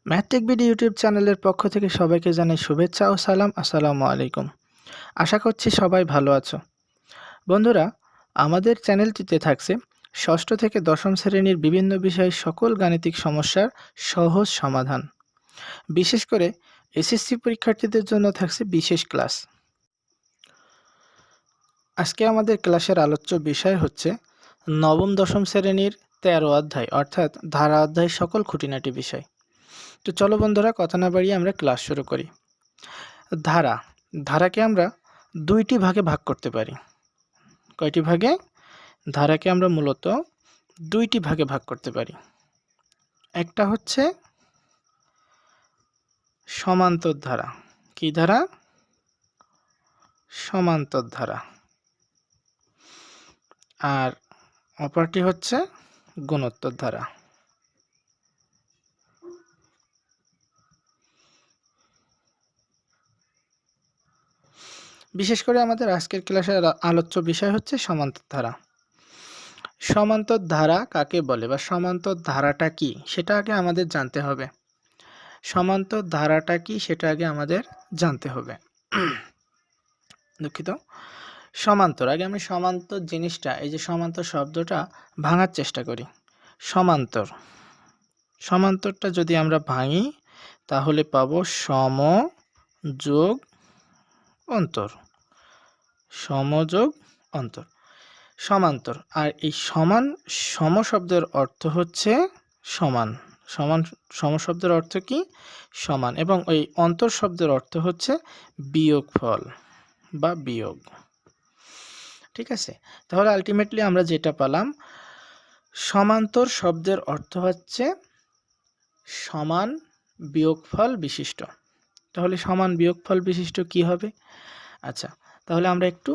ম্যাথটেক BD YouTube চ্যানেলের পক্ষ থেকে সবাইকে জানাই শুভেচ্ছা ও সালাম। আসসালামু আলাইকুম। আশা করছি সবাই ভালো আছো। বন্ধুরা, আমাদের চ্যানেলটিতে থাকছে ষষ্ঠ থেকে দশম শ্রেণীর বিভিন্ন বিষয়ের সকল গাণিতিক সমস্যার সহজ সমাধান। বিশেষ করে এসএসসি পরীক্ষার্থীদের জন্য থাকছে বিশেষ ক্লাস। আজকে আমাদের ক্লাসের আলোচ্য বিষয় হচ্ছে নবম দশম শ্রেণীর ১৩ অধ্যায় অর্থাৎ ধারা অধ্যায় সকল খুঁটিনাটি বিষয়। তো চলো বন্ধুরা, কথা না বাড়িয়ে আমরা ক্লাস শুরু করি। ধারাকে আমরা দুইটি ভাগে ভাগ করতে পারি। কয়টি ভাগে? ধারাকে আমরা মূলত দুইটি ভাগে ভাগ করতে পারি। একটা হচ্ছে সমান্তর ধারা। কি ধারা? সমান্তর ধারা। আর অপরটি হচ্ছে গুণোত্তর ধারা। বিশেষ করে আমাদের আজকের ক্লাসের আলোচ্য বিষয় হচ্ছে সমান্তর ধারা। সমান্তর ধারা কাকে বলে বা সমান্তর ধারাটা কি সেটা আগে আমাদের জানতে হবে। সমান্তর ধারাটা কি সেটা আগে আমাদের জানতে হবে। দুঃখিত। সমান্তর, আগে আমি সমান্তর জিনিসটা, এই যে সমান্তর শব্দটা ভাঙার চেষ্টা করি। সমান্তরটা যদি আমরা ভাঙি তাহলে পাবো সম যোগ অন্তর। সমযোগ অন্তর, সমান্তর। আর এই সম শব্দের অর্থ হচ্ছে সমান। সম শব্দের অর্থ কি? সমান। এবং ওই অন্তর শব্দের অর্থ হচ্ছে বিয়োগফল বা বিয়োগ। ঠিক আছে, তাহলে আলটিমেটলি আমরা যেটা পেলাম, সমান্তর শব্দের অর্থ হচ্ছে সমান বিয়োগফল বিশিষ্ট। তাহলে সমান বিয়োগফল বিশিষ্ট কি হবে? আচ্ছা, তাহলে আমরা একটু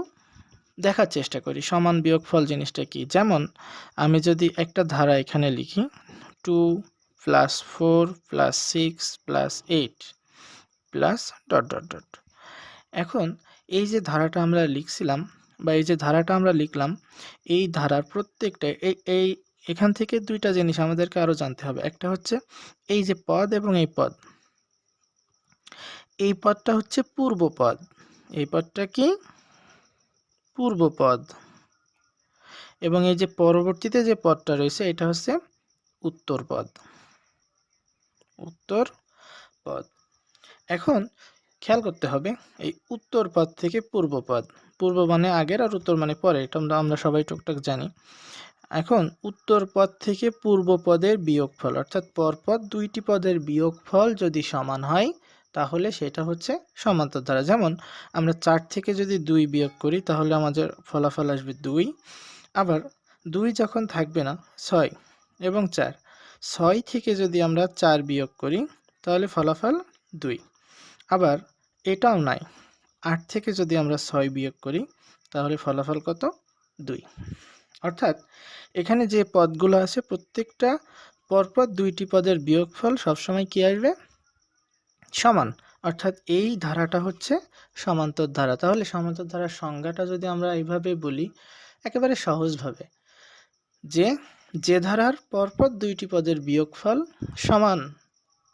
দেখার চেষ্টা করি সমান বিয়োগফল জিনিসটা কি। যেমন আমি যদি একটা ধারা এখানে লিখি 2 + 4 + 6 + 8 প্লাস ... এখন এই যে ধারাটা আমরা লিখছিলাম বা এই যে ধারাটা আমরা লিখলাম, এই ধারার প্রত্যেকটা এখান থেকে দুইটা জিনিস আমাদেরকে আরো জানতে হবে। একটা হচ্ছে এই যে পদ এবং এই পদ, এই পদটা হচ্ছে পূর্বপদ। এই পদটা কি? পূর্বপদ। এবং এই যে পরবর্তীতে যে পদটা রয়েছে এটা হচ্ছে উত্তরপদ। উত্তরপদ। এখন খেয়াল করতে হবে, এই উত্তর পদ থেকে পূর্বপদ, পূর্ব মানে আগের আর উত্তর মানে পরে, এটা আমরা সবাই টুকটাক জানি। এখন উত্তর পদ থেকে পূর্ব পদের বিয়োগফল, অর্থাৎ পরপর দুইটি পদের বিয়োগফল যদি সমান হয় তাহলে সেটা হচ্ছে সমান্তর ধারা। যেমন আমরা 4 থেকে যদি 2 বিয়োগ করি তাহলে আমাদের ফলাফল আসবে 2। আবার 2 যখন থাকবে না, 6 এবং 4, 6 থেকে যদি আমরা 4 বিয়োগ করি তাহলে ফলাফল 2। আবার এটাও নাই, 8 থেকে যদি আমরা 6 বিয়োগ করি তাহলে ফলাফল কত? 2। অর্থাৎ এখানে যে পদগুলো আছে প্রত্যেকটা পরপর দুইটি পদের বিয়োগফল সবসময় কি আসবে? সমান। অর্থাৎ এই ধারাটা হচ্ছে সমান্তর ধারা। তাহলে সমান্তর ধারার সংজ্ঞাটা যদি আমরা এইভাবে বলি একেবারে সহজভাবে, যে ধারার পরপর দুইটি পদের বিয়োগফল সমান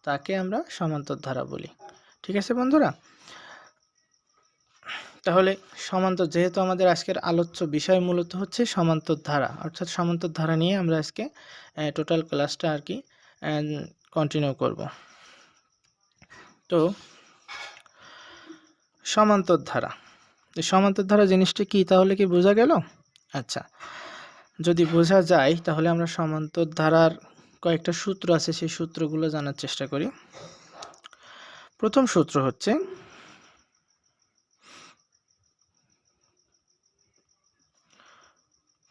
তাকে আমরা সমান্তর ধারা বলি। ঠিক আছে বন্ধুরা? তাহলে সমান্তর, যেহেতু আমাদের আজকের আলোচ্য বিষয় মূলত হচ্ছে সমান্তর ধারা, অর্থাৎ সমান্তর ধারা নিয়ে আমরা আজকে টোটাল ক্লাসটা আর কি কন্টিনিউ করব। তো সমান্তর ধারা, সমান্তর ধারা জিনিসটা কি তাহলে কি বোঝা গেল? আচ্ছা, যদি বোঝা যায় তাহলে আমরা সমান্তর ধারার কয়েকটা সূত্র আছে, সেই সূত্রগুলো জানার চেষ্টা করি। প্রথম সূত্র হচ্ছে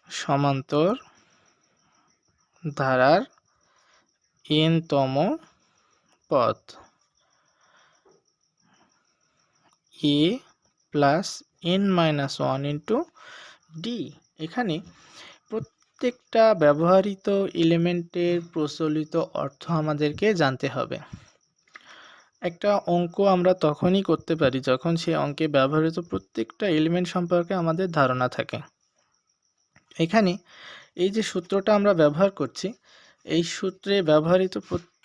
সমান্তর ধারার n-তম পদ a + n-1 * d। এখানে প্রত্যেকটা ব্যবহৃত এলিমেন্টের প্রচলিত অর্থ আমাদেরকে জানতে হবে। একটা অঙ্ক আমরা তখনই করতে পারি যখন সেই অঙ্কে ব্যবহৃত প্রত্যেকটা এলিমেন্ট সম্পর্কে আমাদের ধারণা থাকে। এখানে এই যে সূত্রটা আমরা ব্যবহার করছি, এই সূত্রে ব্যবহৃত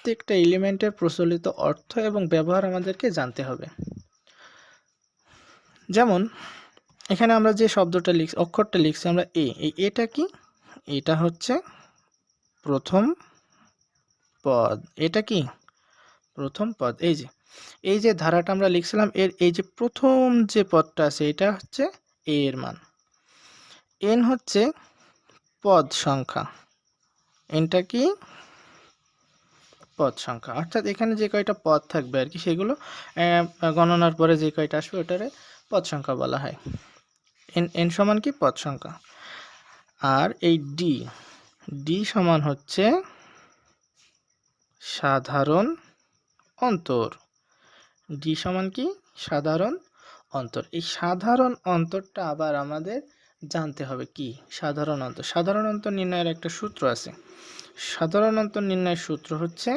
প্রত্যেকটা এলিমেন্টের প্রচলিত অর্থ এবং ব্যবহার আমাদেরকে জানতে হবে। যেমন এখানে আমরা যে শব্দটা লিখছি, অক্ষরটা লিখছি আমরা এ, এই এটা কি? এটা হচ্ছে প্রথম পদ। এটা কি? প্রথম পদ। এই যে ধারাটা আমরা লিখছিলাম, এর এই যে প্রথম যে পদটা আছে এটা হচ্ছে এ এর মান। এন হচ্ছে পদ সংখ্যা। এনটা কি? পদ সংখ্যা। অর্থাৎ এখানে যে কয়টা পদ থাকবে আর কি, সেগুলো গণনার পরে যে কয়টা আসবে ওটারে পদ সংখ্যা বলা হয়। এন সমান কি? পদ সংখ্যা। আর এই ডি সমান হচ্ছে সাধারণ অন্তর। ডি সমান কি? সাধারণ অন্তর। এই সাধারণ অন্তরটা আবার আমাদের জানতে হবে কি? সাধারণ অন্তর। সাধারণ অন্তর নির্ণয়ের একটা সূত্র আছে। সাধারণ অন্তর নির্ণয়ের সূত্র হচ্ছে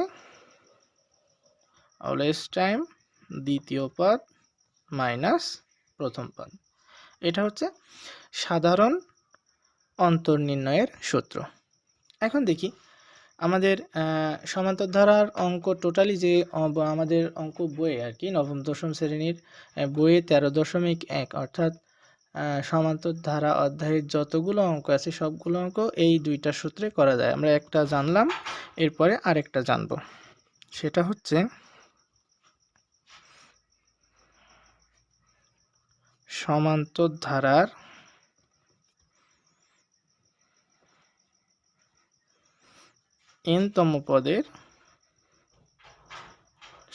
অলওয়েজ টাইম দ্বিতীয় পদ মাইনাস প্রথম পদ। এটা হচ্ছে সাধারণ অন্তর নির্ণয়ের সূত্র। এখন দেখি আমাদের সমান্তর ধারার অঙ্ক টোটালি যে আমাদের অঙ্ক বইয়ে আর কি, নবম দশম শ্রেণীর বইয়ে 13.1 অর্থাৎ সমান্তর ধারা অধ্যায়ের যতগুলো অঙ্ক আছে সবগুলো অঙ্ক এই দুইটা সূত্রে করা যায়। আমরা একটা জানলাম, এরপরে আরেকটা জানব। সেটা হচ্ছে সমান্তর ধারার n-তম পদের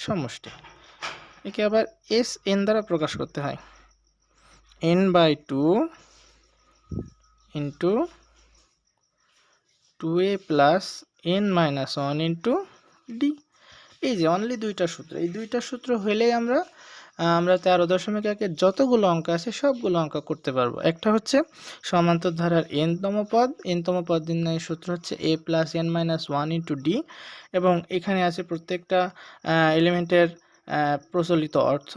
সমষ্টি। একে আবার Sn দ্বারা প্রকাশ করতে হয়। n/2 into 2a plus n-1 into d। এই যে অনলি দুইটা সূত্র, এই দুইটা সূত্র হলেই আমরা 13.1 যতগুলো অঙ্ক আছে সবগুলো অঙ্ক করতে পারবো। একটা হচ্ছে সমান্তর ধারার n-তম পদ নির্ণয়ের সূত্র হচ্ছে a plus n-1 into d, এবং এখানে আছে প্রত্যেকটা এলিমেন্টের প্রচলিত অর্থ।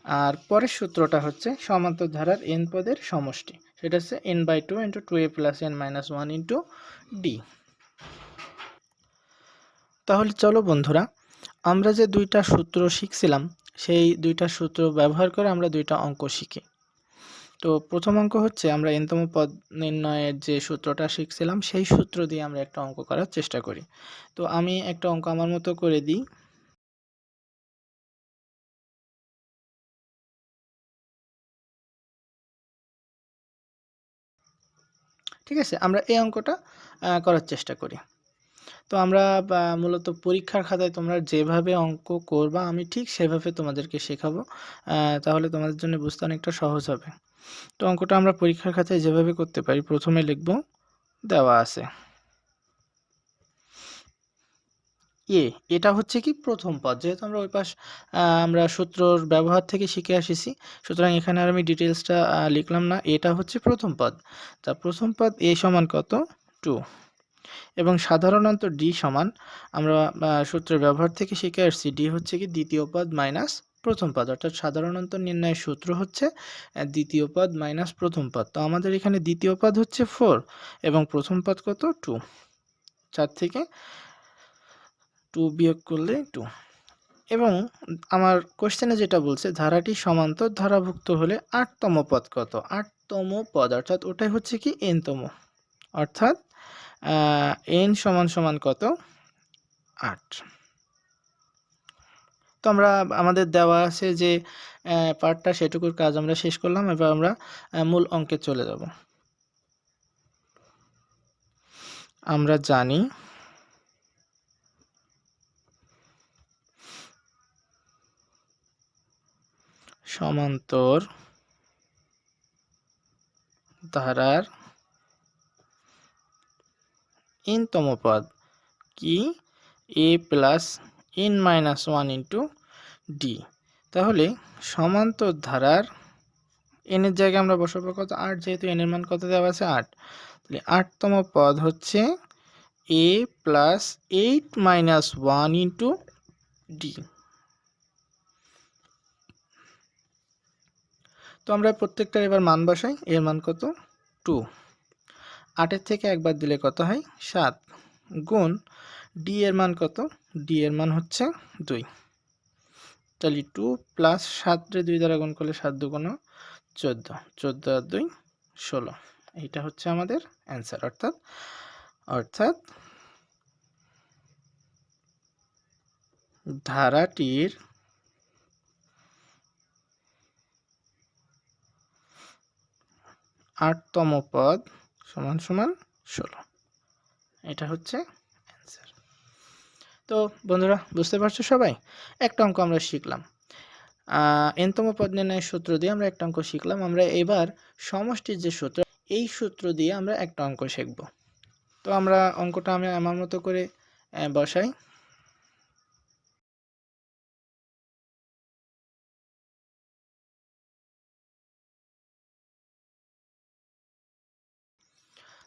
আর পরের সূত্রটা হচ্ছে সমান্তর ধারার n পদের সমষ্টি, সেটা হচ্ছে n/2 into 2a plus n-1 into d। তাহলে চলো বন্ধুরা, আমরা যে দুইটা সূত্র শিখছিলাম সেই দুইটা সূত্র ব্যবহার করে আমরা দুইটা অঙ্ক শিখি। তো প্রথম অঙ্ক হচ্ছে আমরা n-তম পদ নির্ণয়ের যে সূত্রটা শিখছিলাম সেই সূত্র দিয়ে আমরা একটা অঙ্ক করার চেষ্টা করি। তো আমি একটা অঙ্ক আমার মতো করে দিই। ঠিক আছে, আমরা এই অঙ্কটা করার চেষ্টা করি। তো আমরা মূলত পরীক্ষার খাতায় তোমরা যেভাবে অঙ্ক করবা আমি ঠিক সেভাবে তোমাদেরকে শেখাবো, তাহলে তোমাদের জন্য বুঝতে অনেকটা সহজ হবে। তো অঙ্কটা আমরা পরীক্ষার খাতায় যেভাবে করতে পারি, প্রথমে লিখব দেওয়া আছে এটা হচ্ছে কি? প্রথম পদ। যেহেতু আমরা ওই পাশ আমরা সূত্রর ব্যবহার থেকে শিখে আসিছি, সুতরাং এখানে আর আমি ডিটেলসটা লিখলাম না। এটা হচ্ছে প্রথম পদ। তা প্রথম পদ a সমান কত? 2। এবং সাধারণত ডি সমান আমরা সূত্রের ব্যবহার থেকে শিখে আসছি, ডি হচ্ছে কি? দ্বিতীয় পদ মাইনাস প্রথম পদ। অর্থাৎ সাধারণত নির্ণয়ের সূত্র হচ্ছে দ্বিতীয় পদ মাইনাস প্রথম পদ। তো আমাদের এখানে দ্বিতীয় পদ হচ্ছে 4 এবং প্রথম পদ কত? 2। 4 থেকে 2 বিয়োগ করলে 2। এবং আমার কোশ্চেনে যেটা বলছে ধারাটি সমান্তর ধারাভুক্ত হলে 8তম পদ কত? 8তম পদ অর্থাৎ ওটাই হচ্ছে কি? n-তম। অর্থাৎ n সমান কত? 8। তো আমরা আমাদের দেওয়া আছে যে পার্টটা, সেটুকুর কাজ আমরা শেষ করলাম। এবার আমরা মূল অঙ্কে চলে যাব। আমরা জানি সমান্তর ধারার n-তম পদ কি? a plus n-1 into d। তাহলে সমান্তর ধারার n এর জায়গায় আমরা বসাবো কত? 8, যেহেতু n এর মান কত দেওয়া আছে? 8। তাহলে 8তম পদ হচ্ছে a প্লাস 8-1 ইন্টু d। তো আমরা প্রত্যেকটার এবার মান বসাই। এর মান কত? 2। 8-এর থেকে একবার দিলে কত হয়? 7 গুণ ডি এর মান কত? ডি এর মান হচ্ছে 2। তাহলে 2 প্লাস 7 রে 2 দ্বারা গুণ করলে 7 2 14, 14 আর 2 16। এইটা হচ্ছে আমাদের অ্যান্সার। অর্থাৎ ধারাটির আটতম পদ সমান সমান 16। এটা হচ্ছে অ্যান্সার। তো বন্ধুরা বুঝতে পারছো সবাই? একটা অঙ্ক আমরা শিখলাম, এনতম পদ নির্ণয়ের সূত্র দিয়ে আমরা একটা অঙ্ক শিখলাম। আমরা এবার সমষ্টির যে সূত্র, এই সূত্র দিয়ে আমরা একটা অঙ্ক শিখব। তো আমরা অঙ্কটা আমি আমার মতো করে বসাই।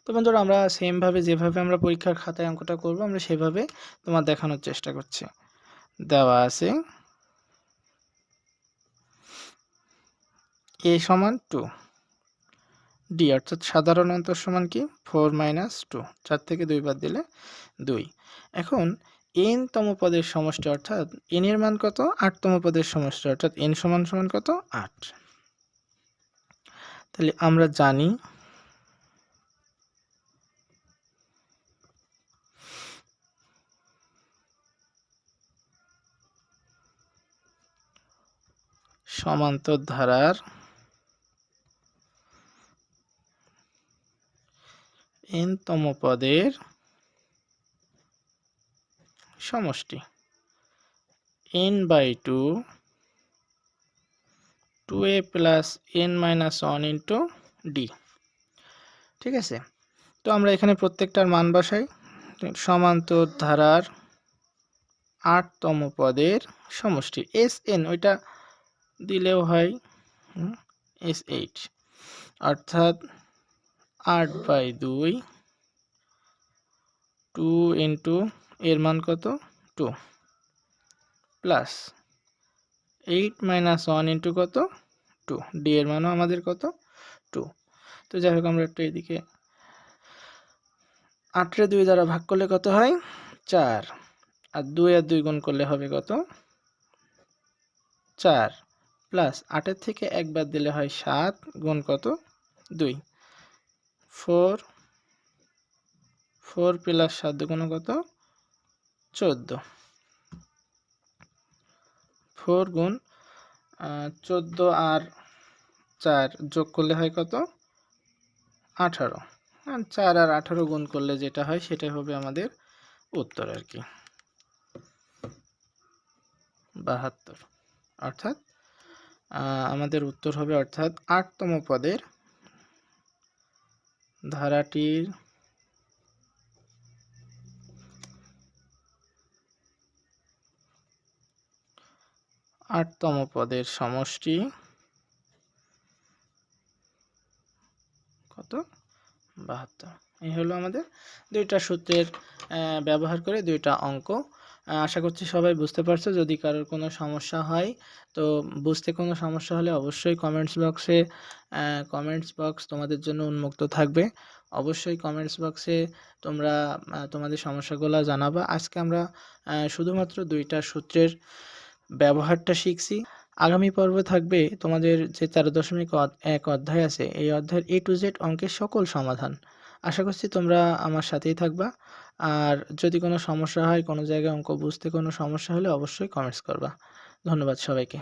তো বন্ধুরা আমরা সেমভাবে যেভাবে আমরা পরীক্ষার খাতায় অঙ্কটা করব আমরা সেভাবে তোমার দেখানোর চেষ্টা করছি। দেওয়া আছে a সমান 2, ডি অর্থাৎ সাধারণ অন্তর সমান কি 4 - 2, 4 থেকে 2 বাদ দিলে 2। এখন n তম পদের সমষ্টি অর্থাৎ n এর মান কত? 8 তম পদের সমষ্টি অর্থাৎ n সমান সমান কত? 8। তাহলে আমরা জানি সমান্তর ধারার n তম পদের সমষ্টি n/2 2a plus n - 1 into D. ঠিক আছে, তো আমরা এখানে প্রত্যেকটার মান বসাই। সমান্তর ধারার 8 তম পদের সমষ্টি Sn, ওইটা দিলেও হয় S8, অর্থাৎ 8/2 2 ইন্টু এর মান কত? 2 প্লাস 8 - 1 ইন্টু কত? 2। ডি এর মানও আমাদের কত? 2। তো যাই হোক আমরা একটু এদিকে 8 রে 2 দ্বারা ভাগ করলে কত হয়? 4, আর 2 আর 2 গুণ করলে হবে কত? 4 প্লাস 8 এর থেকে 1 বাদ দিলে হয় 7 গুণ কত? 2। 4 প্লাস 7 গুণ কত? 14। 4 গুণ 14 আর 4 যোগ করলে হয় কত? 18। 4 আর 18 গুণ করলে যেটা হয় সেটাই হবে আমাদের উত্তর আর কি, 72। অর্থাৎ আমাদের উত্তর হবে অর্থাৎ 8 তম পদের ধারাটির 8 তম পদের সমষ্টি কত? 72। এই হলো আমাদের দুইটা সূত্রের ব্যবহার করে দুইটা অঙ্ক। আশা করছি সবাই বুঝতে পারছো। যদি কারোর কোনো সমস্যা হয়, তো বুঝতে কোনো সমস্যা হলে অবশ্যই কমেন্টস বক্স তোমাদের জন্য উন্মুক্ত থাকবে। অবশ্যই কমেন্টস বক্সে তোমরা তোমাদের সমস্যাগুলো জানাবা। আজকে আমরা শুধুমাত্র দুইটা সূত্রের ব্যবহারটা শিখছি। আগামী পর্বে থাকবে তোমাদের যে 13.1 অধ্যায় আছে, এই অধ্যায়ের A to Z অঙ্কের সকল সমাধান। আশা করছি তোমরা আমার সাথেই থাকবা। আর যদি কোনো সমস্যা হয়, কোনো জায়গায় অঙ্ক বুঝতে কোনো সমস্যা হলে অবশ্যই কমেন্টস করবা। ধন্যবাদ সবাইকে।